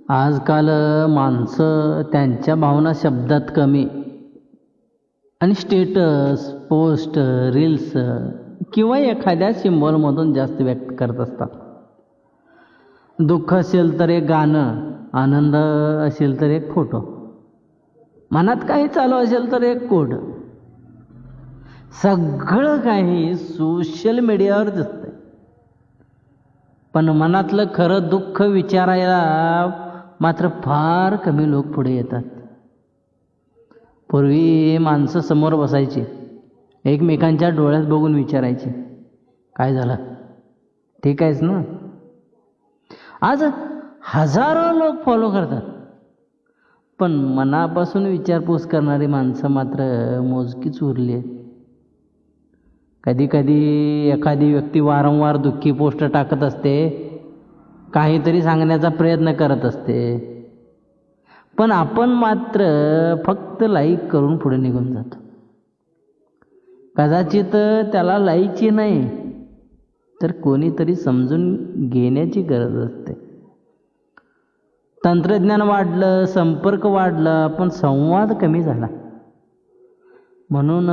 आजकाल माणसं त्यांच्या भावना शब्दात कमी आणि स्टेटस, पोस्ट, रील्स किंवा एखाद्या सिम्बॉलमधून जास्त व्यक्त करत असतात. दुःख असेल तर एक गाणं, आनंद असेल तर एक फोटो, मनात काही चालू असेल तर एक कोड. सगळं काही सोशल मीडियावर दिसतंय, पण मनातलं खरं दुःख विचारायला मात्र फार कमी लोक पुढे येतात. पूर्वी माणसं समोर बसायची, एकमेकांच्या डोळ्यात बघून विचारायची, काय झालं, ठीक आहेस ना. आज हजारो लोक फॉलो करतात, पण मनापासून विचारपूस करणारी माणसं मात्र मोजकीच उरली आहेत. कधी कधी एखादी व्यक्ती वारंवार दुःखी पोस्ट टाकत असते, काहीतरी सांगण्याचा प्रयत्न करत असते, पण आपण मात्र फक्त लाईक करून पुढे निघून जातो. कदाचित त्याला लाईकची नाही तर कोणीतरी समजून घेण्याची गरज असते. तंत्रज्ञान वाढलं, संपर्क वाढला, पण संवाद कमी झाला. म्हणून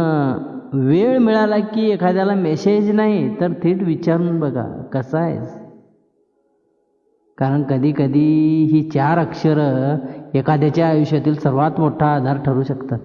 वेळ मिळाला की एखाद्याला मेसेज नाही तर थेट विचारून बघा, कसा आहेस. कारण कधी कधी ही 4 अक्षरं एखाद्याच्या आयुष्यातील सर्वात मोठा आधार ठरू शकतात.